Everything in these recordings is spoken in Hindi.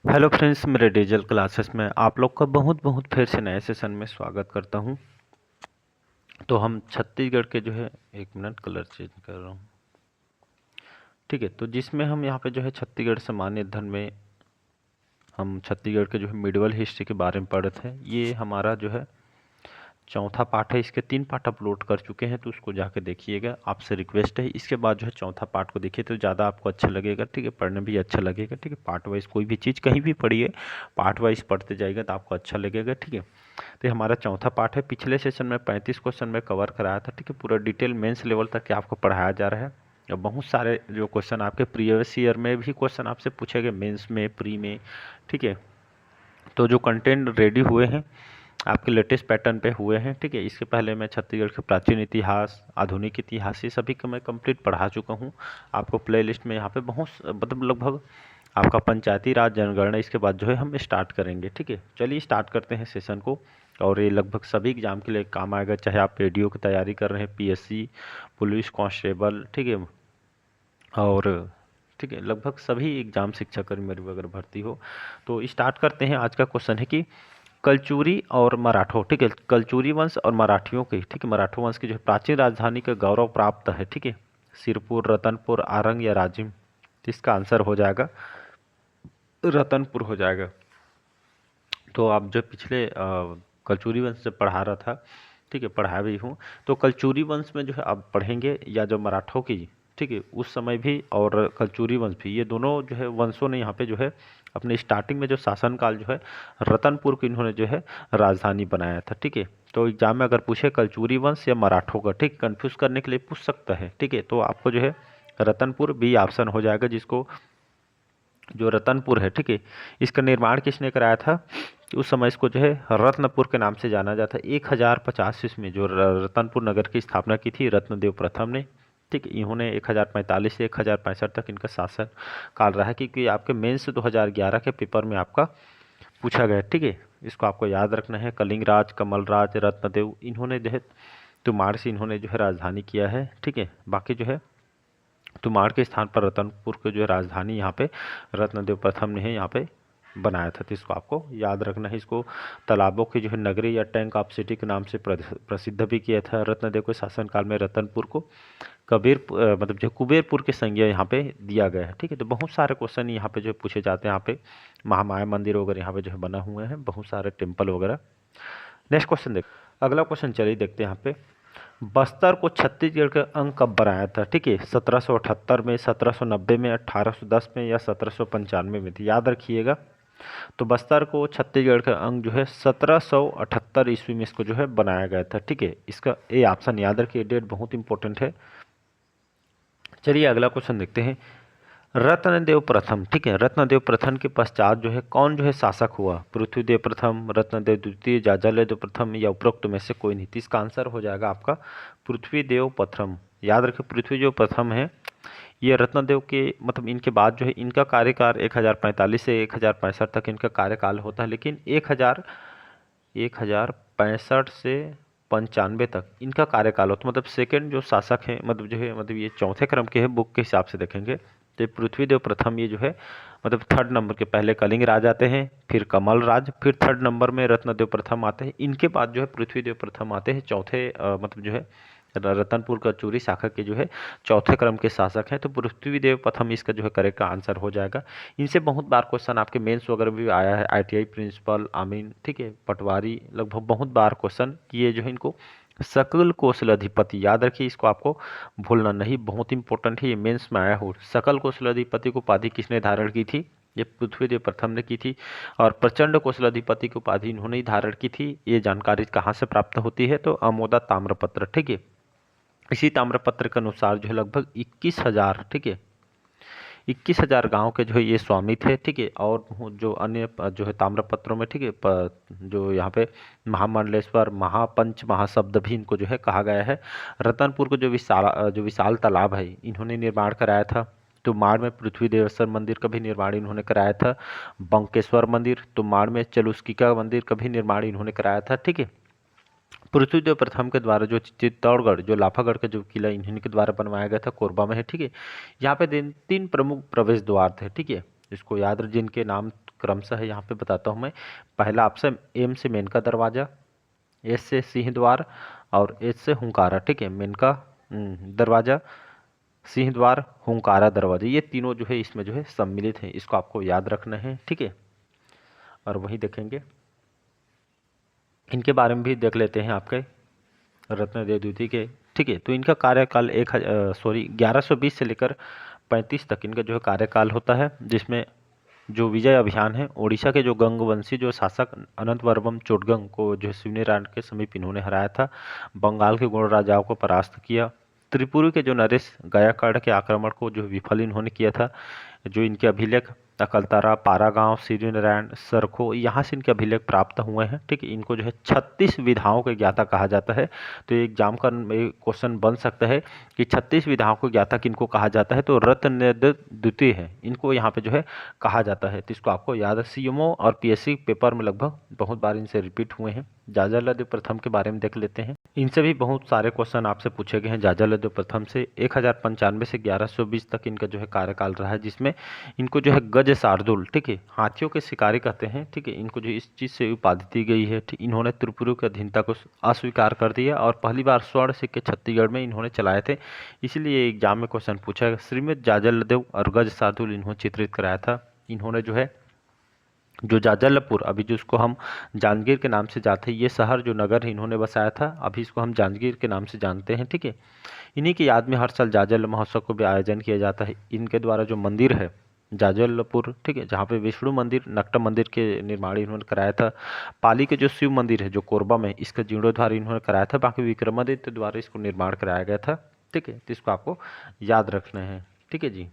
हेलो फ्रेंड्स, मेरे डिजिटल क्लासेस में आप लोग का बहुत बहुत फिर से नए सेशन में स्वागत करता हूं। तो हम छत्तीसगढ़ के जो है, एक मिनट कलर चेंज कर रहा हूं। ठीक है, तो जिसमें हम यहाँ पे जो है छत्तीसगढ़ सामान्य अध्ययन में हम छत्तीसगढ़ के जो है मिडिवल हिस्ट्री के बारे में पढ़े थे। ये हमारा जो है चौथा पार्ट है। इसके 3 पार्ट अपलोड कर चुके हैं, तो उसको जाके देखिएगा। आपसे रिक्वेस्ट है इसके बाद जो है चौथा पार्ट को देखिए तो ज़्यादा आपको अच्छा लगेगा। ठीक है, पढ़ने भी अच्छा लगेगा। ठीक है, पार्ट वाइज कोई भी चीज़ कहीं भी पढ़िए, पार्ट वाइज पढ़ते जाएगा तो आपको अच्छा लगेगा। ठीक है, तो ये हमारा चौथा पार्ट है। पिछले सेशन में 35 क्वेश्चन में कवर कराया था। ठीक है, पूरा डिटेल मेंस लेवल तक के आपको पढ़ाया जा रहा है। और बहुत सारे जो क्वेश्चन आपके प्रीवियस ईयर में भी क्वेश्चन आपसे पूछे गए, मेंस में, प्री में। ठीक है, तो जो कंटेंट रेडी हुए हैं आपके लेटेस्ट पैटर्न पे हुए हैं। ठीक है, इसके पहले मैं छत्तीसगढ़ के प्राचीन इतिहास, आधुनिक इतिहास, ये सभी को मैं कंप्लीट पढ़ा चुका हूँ। आपको प्लेलिस्ट में यहाँ पे बहुत मतलब लगभग आपका पंचायती राज जनगणना, इसके बाद जो है हम स्टार्ट करेंगे। ठीक है, चलिए स्टार्ट करते हैं सेशन को। और ये लगभग सभी एग्जाम के लिए काम आएगा, चाहे आप एडीओ की तैयारी कर रहे हैं, पीएससी, पुलिस कांस्टेबल। ठीक है, और ठीक है, लगभग सभी एग्जाम शिक्षा कर्मी में अगर भर्ती हो तो स्टार्ट करते हैं। आज का क्वेश्चन है कि कलचुरी और मराठों। ठीक है, कलचुरी वंश और मराठियों की, ठीक है, मराठों वंश की जो है प्राचीन राजधानी का गौरव प्राप्त है। ठीक है, सिरपुर, रतनपुर, आरंग या राजिम। तो इसका आंसर हो जाएगा रतनपुर हो जाएगा। तो आप जो पिछले कलचुरी वंश से पढ़ा रहा था, ठीक है, पढ़ा भी हूँ। तो कलचुरी वंश में जो है आप पढ़ेंगे, या जो मराठों की, ठीक है, उस समय भी, और कलचुरी वंश भी, ये दोनों जो है वंशों ने यहाँ पे जो है अपने स्टार्टिंग में जो शासनकाल जो है रतनपुर को इन्होंने जो है राजधानी बनाया था। ठीक है, तो एग्जाम में अगर पूछे कलचुरी वंश या मराठों का, ठीक, कंफ्यूज करने के लिए पूछ सकता है। ठीक है, तो आपको जो है रतनपुर बी ऑप्शन हो जाएगा, जिसको जो रतनपुर है, ठीक है, इसका निर्माण किसने कराया था। उस समय इसको जो है रत्नपुर के नाम से जाना जाता है। 1050 ईस्वी में जो रतनपुर नगर की स्थापना की थी रत्नदेव प्रथम ने। ठीक है, इन्होंने 1045 से 1065 तक इनका शासन काल रहा है, क्योंकि आपके मेंस 2011 के पेपर में आपका पूछा गया। ठीक है, इसको आपको याद रखना है। कलिंगराज, कमलराज, रत्नदेव, इन्होंने जो है तुमाड़ से इन्होंने जो है राजधानी किया है। ठीक है, बाकी जो है तुमाड़ के स्थान पर रतनपुर की जो है राजधानी यहाँ पे रत्नदेव प्रथम ने यहाँ पे बनाया था। तो इसको आपको याद रखना है। इसको तालाबों की जो है नगरी या टैंक ऑफ सिटी के नाम से प्रसिद्ध भी किया था रत्नदेव के शासनकाल में। रतनपुर को मतलब जो कुबेरपुर के संज्ञा यहाँ पे दिया गया है। ठीक है, तो बहुत सारे क्वेश्चन यहाँ पे जो पूछे जाते हैं। यहाँ पे महामाया मंदिर वगैरह यहाँ पे जो है बना हुए हैं, बहुत सारे टेम्पल वगैरह। नेक्स्ट क्वेश्चन देख, अगला क्वेश्चन चलिए देखते हैं। यहाँ पे बस्तर को छत्तीसगढ़ का अंग कब बनाया था। ठीक है, 1778 में, 1790 में, 1810 में या 1795 में थी, याद रखिएगा। तो बस्तर को छत्तीसगढ़ का अंग जो है 1778 ईस्वी में इसको जो है बनाया गया था। ठीक है, इसका ए ऑप्शन याद रखिए, डेट बहुत इंपॉर्टेंट है। चलिए अगला क्वेश्चन देखते हैं। रत्नदेव प्रथम, ठीक है, रत्नदेव प्रथम के पश्चात जो है कौन जो है शासक हुआ। पृथ्वीदेव प्रथम, रत्नदेव द्वितीय, जाजालदेव प्रथम या उपरोक्त में से कोई नहीं। तो इसका आंसर हो जाएगा आपका पृथ्वीदेव प्रथम। याद रखिए, पृथ्वीदेव प्रथम है ये रत्नदेव के, मतलब इनके बाद जो है इनका कार्यकाल 1045 से 1065 तक इनका कार्यकाल होता है। लेकिन 1065 से 95 तक इनका कार्यकाल होता है। मतलब सेकंड जो शासक है, मतलब जो है, मतलब ये चौथे क्रम के है बुक के हिसाब से देखेंगे तो ये पृथ्वीदेव प्रथम ये जो है मतलब थर्ड नंबर के, पहले कलिंग राज आते हैं, फिर कमल राज, फिर थर्ड नंबर में रत्नदेव प्रथम आते हैं। इनके बाद जो है पृथ्वीदेव प्रथम आते हैं, चौथे मतलब जो है रतनपुर का चूरी शाखा के जो है चौथे क्रम के शासक हैं। तो पृथ्वीदेव प्रथम इसका जो है करेक्ट आंसर हो जाएगा। इनसे बहुत बार क्वेश्चन आपके मेंस वगैरह भी आया है, आईटीआई प्रिंसिपल, आमीन, ठीक है, पटवारी, लगभग बहुत बार क्वेश्चन किए जो है इनको। सकल कौशल अधिपति, याद रखिए, इसको आपको भूलना नहीं, बहुत इंपॉर्टेंट है, ये मेंस में आया हो। सकल कौशल अधिपति को उपाधि किसने धारण की थी, ये पृथ्वीदेव प्रथम ने की थी। और प्रचंड कौशल अधिपति की उपाधि इन्होंने ही धारण की थी। ये जानकारी कहाँ से प्राप्त होती है, तो अमोदा ताम्रपत्र। ठीक है, इसी ताम्रपत्र के अनुसार जो है लगभग 21,000, ठीक है, 21,000 गाँव के जो है ये स्वामी थे। ठीक है, और जो अन्य जो है ताम्रपत्रों में, ठीक है, जो यहाँ पे महामंडलेश्वर, महापंच महाशब्द भी इनको जो है कहा गया है। रतनपुर को जो विशाल तालाब है इन्होंने निर्माण कराया था। तुमाड़ में पृथ्वी देवेश्वर मंदिर का भी निर्माण इन्होंने कराया था। बंकेश्वर मंदिर, तुमाड़ में चलुस्किका मंदिर का भी निर्माण इन्होंने कराया था। ठीक है, पृथ्वीदेव प्रथम के द्वारा जो चित्तौड़गढ़, जो लाफागढ़ का जो किला इन्हीं के द्वारा बनवाया गया था, कोरबा में है। ठीक है, यहाँ पे तीन प्रमुख प्रवेश द्वार थे। ठीक है, इसको याद रख, जिनके नाम क्रमशः यहाँ पे बताता हूँ मैं। पहला ऑप्शन एम से मेनका दरवाज़ा, एस से सिंह द्वार और एच से हुंकारा। ठीक है, मेनका दरवाज़ा, सिंह द्वार, हुंकारा दरवाजा, ये तीनों जो है इसमें जो है सम्मिलित हैं। इसको आपको याद रखना है। ठीक है, और वही देखेंगे, इनके बारे में भी देख लेते हैं आपके रत्नदेव द्वितीय के। ठीक है, तो इनका कार्यकाल 1120 से लेकर 35 तक इनका जो है कार्यकाल होता है, जिसमें जो विजय अभियान है, उड़ीसा के जो गंगवंशी जो शासक अनंत वर्मन चोटगंग को जो है शिवनेरायण के समीप इन्होंने हराया था। बंगाल के गोंड राजाओं को परास्त किया। त्रिपुरी के जो नरेश गायकवाड़ के आक्रमण को जो विफल इन्होंने किया था। जो इनके अभिलेख अकलतारा, पारागांव, शिवनारायण, सरखो, यहाँ से इनके अभिलेख प्राप्त हुए हैं। ठीक है, इनको जो है 36 विधाओं के ज्ञाता कहा जाता है। तो एग्जाम का क्वेश्चन बन सकता है कि 36 विधाओं को ज्ञाता किनको कहा जाता है, तो रत्नदेव द्वितीय है, इनको यहाँ पे जो है कहा जाता है। तो इसको आपको याद है, सीएमओ और पीएससी पेपर में लगभग बहुत बार इनसे रिपीट हुए हैं। जाजालदेव प्रथम के बारे में देख लेते हैं। इनसे भी बहुत सारे क्वेश्चन आपसे पूछे गए हैं। जाजालदेव प्रथम से 1095 से 1120 तक इनका जो है कार्यकाल रहा है, जिसमें इनको जो है गज शार्दुल, ठीक है, हाथियों के शिकारी कहते हैं। ठीक है, इनको जो इस चीज़ से उपाधि दी गई है। ठीक, इन्होंने त्रिपुरा की अधीनता को अस्वीकार कर दिया और पहली बार स्वर्ण सिक्के छत्तीसगढ़ में इन्होंने चलाए थे। इसलिए एग्जाम में क्वेश्चन पूछा गया। श्रीमद जाजलदेव और गज शार्दुल इन्होंने चित्रित कराया था। इन्होंने जो है जो जाजलपुर, अभी जो इसको हम जांजगीर के नाम से जानते हैं, ये शहर जो नगर इन्होंने बसाया था, अभी इसको हम जांजगीर के नाम से जानते हैं। ठीक है, इन्हीं की याद में हर साल जाजल महोत्सव को भी आयोजन किया जाता है। इनके द्वारा जो मंदिर है जाजलपुर, ठीक है, जहाँ पे विष्णु मंदिर, नक्ट मंदिर के निर्माण इन्होंने कराया था। पाली के जो शिव मंदिर है जो कोरबा में, इसका जीर्णोद्धार इन्होंने कराया था। बाकी विक्रमादित्य द्वारा इसको निर्माण कराया गया था। ठीक है, तो इसको आपको याद रखना है। ठीक है जी,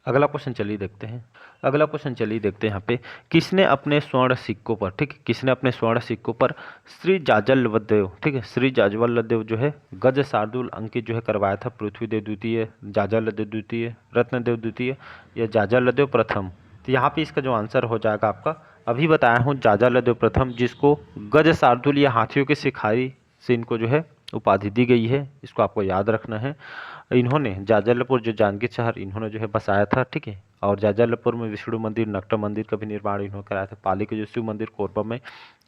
अगला क्वेश्चन चलिए देखते हैं। अगला क्वेश्चन चलिए देखते हैं यहाँ पे, किसने अपने स्वर्ण सिक्कों पर, ठीक है, किसने अपने स्वर्ण सिक्कों पर श्री जाजलवदेव, ठीक है, श्री जाजवल्लदेव जो है गज शार्दुल अंकित जो है करवाया था? पृथ्वीदेव द्वितीय, जाजलदेव द्वितीय, रत्नदेव द्वितीय या जाजलदेव प्रथम? तो यहाँ पे इसका जो आंसर हो जाएगा आपका, अभी बताया हूँ, जाजलदेव प्रथम, जिसको गज शार्दुल या हाथियों के शिकारी से इनको जो है उपाधि दी गई है। इसको आपको याद रखना है। इन्होंने जाजलपुर जो जांजगीर शहर इन्होंने जो है बसाया था। ठीक है, और जाजलपुर में विष्णु मंदिर, नक्ट मंदिर का भी निर्माण इन्होंने कराया था। पाली के जो शिव मंदिर कोरबा में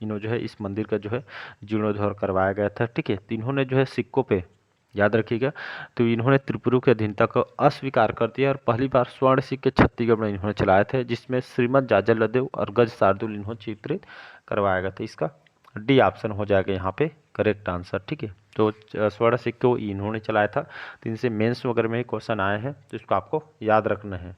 इन्होंने जो है इस मंदिर का जो है जीर्णोद्धार करवाया गया था। ठीक है, तो इन्होंने जो है सिक्कों पे, याद रखिएगा, तो इन्होंने त्रिपुरा की अधीनता को अस्वीकार कर दिया और पहली बार स्वर्ण सिक्के छत्तीसगढ़ में इन्होंने चलाए थे, जिसमें श्रीमद जाजलदेव और गज शार्दुल इन्होंने चित्रित करवाया गया था। इसका डी ऑप्शन हो जाएगा यहाँ पे करेक्ट आंसर। ठीक है, तो स्वर्ण सिक्के को इन्होंने चलाया था। तो इनसे मेंस वगैरह में क्वेश्चन आए हैं, तो इसको आपको याद रखना है।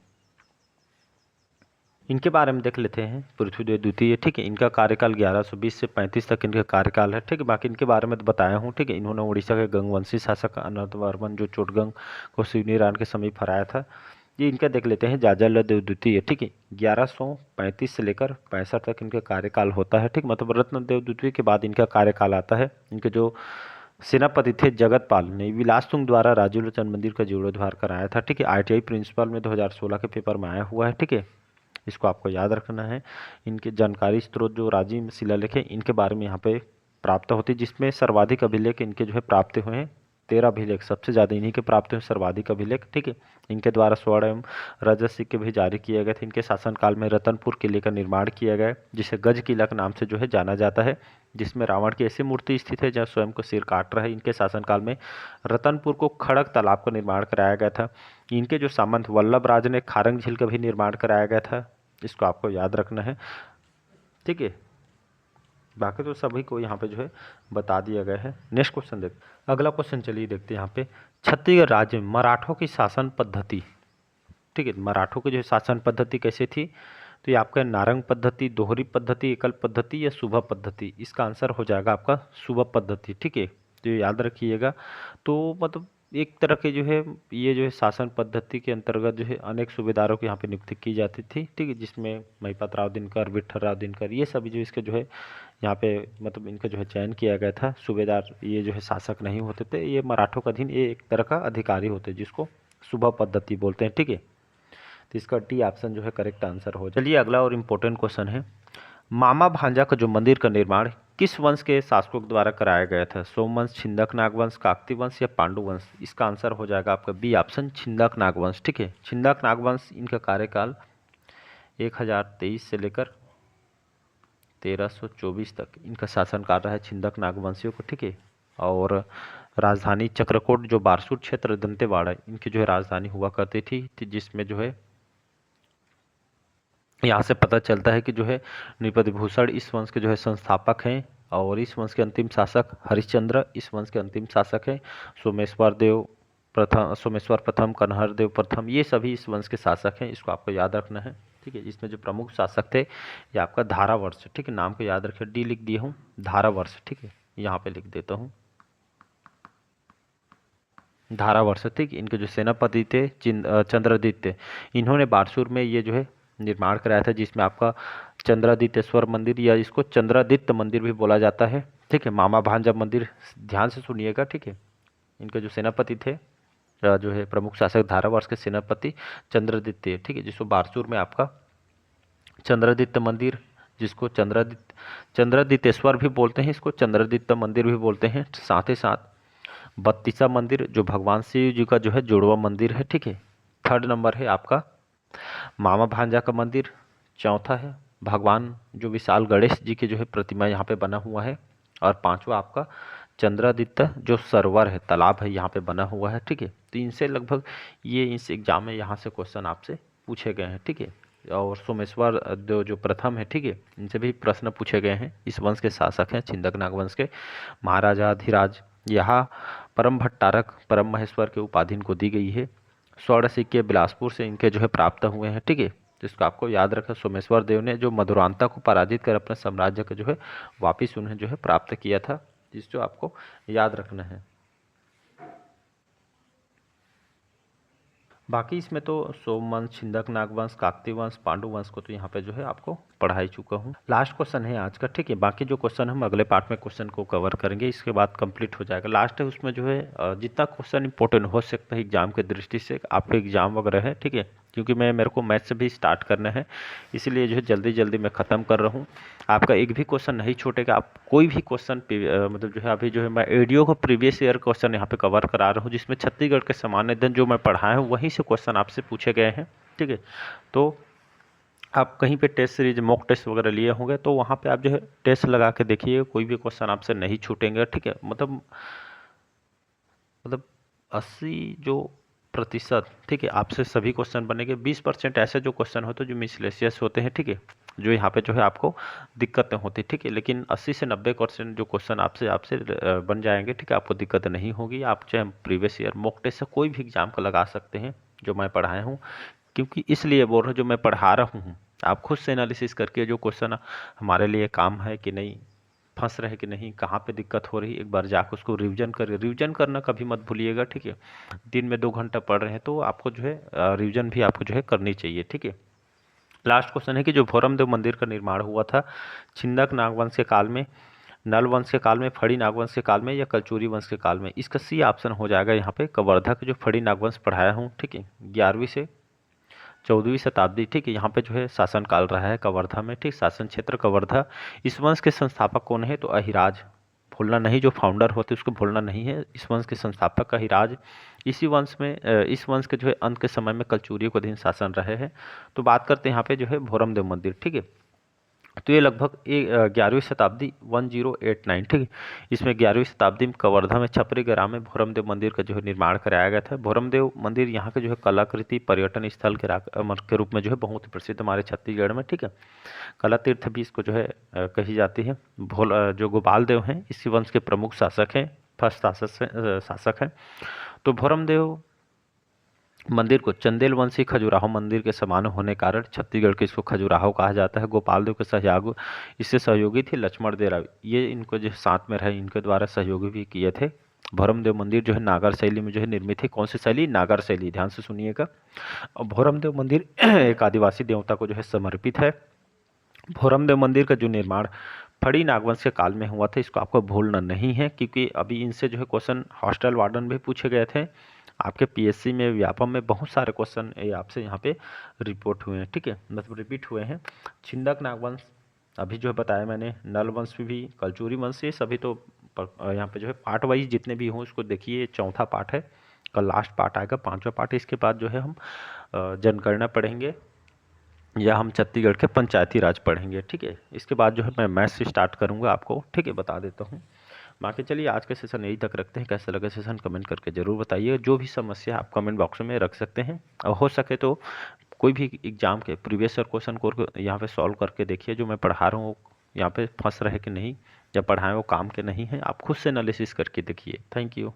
इनके बारे में देख लेते हैं। पृथ्वीदेव द्वितीय, ठीक है, इनका कार्यकाल 1120 से 35 तक इनका कार्यकाल है। ठीक है, बाकी इनके बारे में तो बताया हूँ। ठीक है, इन्होंने उड़ीसा के गंगवंशी शासक अनंत वर्मन जो चोटगंग को शिवनारायण के समीप हराया था। ये इनका देख लेते हैं, जाजलदेव द्वितीय, ठीक है, 1135 से लेकर 65 तक इनका कार्यकाल होता है। ठीक, मतलब रत्नदेव द्वितीय के बाद इनका कार्यकाल आता है। इनके जो सेनापति थे जगतपाल ने विलासतुंग द्वारा राजूलोचन मंदिर का जीर्णोद्धार कराया था। ठीक है, ITI प्रिंसिपल में 2016 के पेपर में आया हुआ है। ठीक है, इसको आपको याद रखना है। इनके जानकारी स्रोत जो राजीव शिलालेख है, इनके बारे में यहाँ पे प्राप्त होती है, जिसमें सर्वाधिक अभिलेख इनके जो है प्राप्त हुए हैं। 13 अभिलेख सबसे ज़्यादा इन्हीं के प्राप्त हुए, सर्वाधिक अभिलेख। ठीक है, इनके द्वारा स्वर्ण एवं रजत सिक्के भी जारी किए गए थे। इनके शासनकाल में रतनपुर किले का निर्माण किया गया, जिसे गज किला के नाम से जो है जाना जाता है, जिसमें रावण की ऐसी मूर्ति स्थित है जहाँ स्वयं को सिर काट रहा है। इनके शासनकाल में रतनपुर को खड़क तालाब का निर्माण कराया गया था। इनके जो सामंत वल्लभ राज ने खारंग झील का भी निर्माण कराया गया था। इसको आपको याद रखना है। ठीक है, बाकी तो सभी को यहाँ पे जो है बता दिया गया है। नेक्स्ट क्वेश्चन देखते, अगला क्वेश्चन चलिए देखते हैं यहाँ पे, छत्तीसगढ़ राज्य में मराठों की शासन पद्धति, ठीक है, मराठों की जो शासन पद्धति कैसे थी? तो ये आपका नारंग पद्धति, दोहरी पद्धति, एकल पद्धति या सुबह पद्धति? इसका आंसर हो जाएगा आपका सुबह पद्धति। ठीक है, तो ये याद रखिएगा। तो मतलब एक तरह के जो है ये जो है शासन पद्धति के अंतर्गत जो है अनेक सूबेदारों की यहाँ पे नियुक्ति की जाती थी। ठीक है, जिसमें महिपत राव दिनकर, विठल राव दिनकर, ये सभी जो इसके जो है यहाँ पे मतलब इनका जो है चयन किया गया था। सूबेदार ये जो है शासक नहीं होते थे, ये मराठों का अधीन ये एक तरह का अधिकारी होते, जिसको सुबह पद्धति बोलते हैं। ठीक है, तो इसका डी ऑप्शन जो है करेक्ट आंसर हो। चलिए अगला और इम्पोर्टेंट क्वेश्चन है, मामा भांजा का जो मंदिर का निर्माण किस वंश के शासकों द्वारा कराया गया था? सोमवंश, छिंदक नागवंश, काकतीय वंश या पांडु वंश? इसका आंसर हो जाएगा आपका बी ऑप्शन छिंदक नागवंश। ठीक है, छिंदक नागवंश इनका कार्यकाल 1023 से लेकर 1324 तक इनका शासनकाल रहा है छिंदक नागवंशियों को, ठीक है। और राजधानी चक्रकोट जो बारसूर क्षेत्र दंतेवाड़ा इनकी जो है राजधानी हुआ करती थी, जिसमें जो है यहाँ से पता चलता है कि जो है नृपति भूषण इस वंश के जो है संस्थापक हैं, और इस वंश के अंतिम शासक हरिश्चंद्र इस वंश के अंतिम शासक हैं। सोमेश्वर प्रथम, कन्हर देव प्रथम, ये सभी इस वंश के शासक हैं, इसको आपको याद रखना है, ठीक है। इसमें जो प्रमुख शासक थे ये आपका धारावर्ष, ठीक है, नाम को याद रखिए, डी लिख दिया हूँ, धारावर्ष, ठीक है, यहाँ पे लिख देता हूँ धारावर्ष, ठीक। इनके जो सेनापति थे चंद्रदित्य, इन्होंने बारसूर में ये जो है निर्माण कराया था, जिसमें आपका चंद्रादित्येश्वर मंदिर या इसको चंद्रादित्य मंदिर भी बोला जाता है, ठीक है। मामा भांजा मंदिर, ध्यान से सुनिएगा, ठीक है। इनके जो सेनापति थे जो है प्रमुख शासक धारावर्ष के सेनापति चंद्रदित्य, ठीक है, जिसको बारसूर में आपका चंद्रादित्य मंदिर, जिसको चंद्रादित्येश्वर भी बोलते हैं, इसको चंद्रादित्य मंदिर भी बोलते हैं। साथ ही साथ बत्तीसा मंदिर जो भगवान शिव जी का जो है जुड़वा मंदिर है, ठीक है। थर्ड नंबर है आपका मामा भांजा का मंदिर। चौथा है भगवान जो विशाल गणेश जी की जो है प्रतिमा यहाँ पे बना हुआ है। और पांचवा आपका चंद्रादित्य जो सरोवर है, तालाब है, यहाँ पे बना हुआ है, ठीक है। तो इनसे लगभग ये इस एग्जाम में यहाँ से क्वेश्चन आपसे पूछे गए हैं, ठीक है। और सोमेश्वर जो प्रथम है, ठीक है, इनसे भी प्रश्न पूछे गए हैं। इस वंश के शासक हैं, छिंदक नागवंश के महाराजा अधिराज। यहाँ परम भट्टारक परम महेश्वर के उपाधि इनको दी गई है। स्वर्ण सिक्के बिलासपुर से इनके जो है प्राप्त हुए हैं, ठीक है। जिसको आपको याद रखा, सोमेश्वर देव ने जो मधुरांता को पराजित कर अपने साम्राज्य को जो है वापिस उन्हें जो है प्राप्त किया था, जिसको आपको याद रखना है। बाकी इसमें तो सोम वंश, छिंदक नागवंश, काकतीय वंश, पांडु वंश को तो यहाँ पे जो है आपको पढ़ा ही चुका हूँ। लास्ट क्वेश्चन है आज का, ठीक है। बाकी जो क्वेश्चन हम अगले पार्ट में क्वेश्चन को कवर करेंगे, इसके बाद कंप्लीट हो जाएगा। लास्ट है उसमें जो है जितना क्वेश्चन इंपॉर्टेंट हो सकता है एग्जाम के दृष्टि से, आपके एग्जाम वगैरह है, ठीक है, क्योंकि मेरे को मैथ से भी स्टार्ट करना है, इसीलिए जो है जल्दी जल्दी मैं ख़त्म कर रहा हूँ। आपका एक भी क्वेश्चन नहीं छूटेगा। आप कोई भी क्वेश्चन मतलब जो है अभी जो है मैं एडियो को प्रीवियस ईयर क्वेश्चन यहाँ पे कवर करा रहा हूँ, जिसमें छत्तीसगढ़ के सामान्य अध्ययन जो मैं पढ़ाया हूँ वहीं से क्वेश्चन आपसे पूछे गए हैं, ठीक है। तो आप कहीं पे टेस्ट सीरीज मॉक टेस्ट वगैरह लिए होंगे तो वहाँ पे आप जो है टेस्ट लगा के देखिए, कोई भी क्वेश्चन आपसे नहीं छूटेंगे, ठीक है। मतलब 80% ठीक है आपसे सभी क्वेश्चन बनेंगे। 20% ऐसे जो क्वेश्चन होते हैं जो मिसलेसियस होते हैं, ठीक है, जो यहाँ पे जो है आपको दिक्कतें होती है, ठीक है। लेकिन 80 से 90% जो क्वेश्चन आपसे आपसे बन जाएंगे, ठीक है, आपको दिक्कत नहीं होगी। आप चाहे प्रीवियस ईयर मॉक टेस्ट से कोई भी एग्जाम का लगा सकते हैं जो मैं पढ़ाया हूँ, क्योंकि इसलिए बोल रहा हूँ जो मैं पढ़ा रहा हूँ आप खुद से एनालिसिस करके जो क्वेश्चन हमारे लिए काम है कि नहीं, फंस रहे कि नहीं, कहाँ पे दिक्कत हो रही, एक बार जाकर उसको रिवीजन करिए। रिवीजन करना कभी मत भूलिएगा, ठीक है। दिन में 2 घंटा पढ़ रहे हैं तो आपको जो है रिवीजन भी आपको जो है करनी चाहिए, ठीक है। लास्ट क्वेश्चन है कि जो भोरमदेव मंदिर का निर्माण हुआ था छिंदक नागवंश के काल में, नल वंश के काल में, फड़ी नागवंश के काल में, या कलचुरी वंश के काल में, इसका सी ऑप्शन हो जाएगा यहाँ पे कवर्धा जो फड़ी नागवंश पढ़ाया हूँ, ठीक है, 11वीं से 14वीं शताब्दी, ठीक है। यहाँ पे जो है शासन काल रहा है कवर्धा में, ठीक, शासन क्षेत्र कवर्धा। इस वंश के संस्थापक कौन है तो अहिराज, भूलना नहीं, जो फाउंडर होते उसको भूलना नहीं है। इस वंश के संस्थापक अहिराज। इसी वंश में इस वंश के जो है अंत के समय में कलचुरियों के अधीन शासन रहे हैं। तो बात करते हैं यहाँ पे जो है भोरमदेव मंदिर, ठीक है। तो ये लगभग 11वीं शताब्दी 1089, ठीक है। इसमें 11वीं शताब्दी में कवर्धा में छपरी ग्राम में भोरमदेव मंदिर का जो है निर्माण कराया गया था। भोरमदेव मंदिर यहाँ के जो है कलाकृति पर्यटन स्थल के रूप में जो है बहुत ही प्रसिद्ध हमारे छत्तीसगढ़ में, ठीक है। कला तीर्थ भी इसको जो है कही जाती है। जो गोपाल देव हैं इसी वंश के प्रमुख शासक हैं, फर्स्ट शासक हैं। तो भोरमदेव मंदिर को चंदेल वंशी खजुराहो मंदिर के समान होने के कारण छत्तीसगढ़ के इसको खजुराहो कहा जाता है। गोपाल देव के सहयोग इससे सहयोगी थे लक्ष्मण देव, ये इनको जो साथ में रहे, इनके द्वारा सहयोगी भी किए थे। भोरमदेव मंदिर जो है नागर शैली में जो है निर्मित है। कौन सी शैली? नागर शैली, ध्यान से सुनिएगा। और भोरमदेव मंदिर एक आदिवासी देवता को जो है समर्पित है। भोरमदेव मंदिर का जो निर्माण फड़ी नागवंश के काल में हुआ था, इसको आपको भूलना नहीं है, क्योंकि अभी इनसे जो है क्वेश्चन हॉस्टल वार्डन भी पूछे गए थे। आपके पीएससी में, व्यापम में बहुत सारे क्वेश्चन आपसे यहाँ पे रिपोर्ट हुए हैं, ठीक है, मतलब रिपीट हुए हैं। छिंदक नागवंश अभी जो है बताया मैंने, नल वंश भी, कलचुरी वंश, ये सभी तो यहाँ पे जो है पार्ट वाइज जितने भी हों उसको देखिए। चौथा पार्ट है, कल लास्ट पार्ट आएगा, 5वां पार्ट। इसके बाद जो है हम जनगणना पढ़ेंगे, या हम छत्तीसगढ़ के पंचायती राज पढ़ेंगे। ठीक है, इसके बाद जो है मैं मैथ्स से स्टार्ट करूँगा आपको। ठीक है, बता देता हूँ। बाकी चलिए आज का सेशन यही तक रखते हैं। कैसा लगा सेशन कमेंट करके ज़रूर बताइए। जो भी समस्या आप कमेंट बॉक्स में रख सकते हैं, और हो सके तो कोई भी एग्जाम के प्रीवियस ईयर क्वेश्चन को यहाँ पे सॉल्व करके देखिए। जो मैं पढ़ा रहा हूँ यहाँ पे फंस रहे कि नहीं, या पढ़ाएं वो काम के नहीं है, आप खुद से एनालिसिस करके देखिए। Thank you.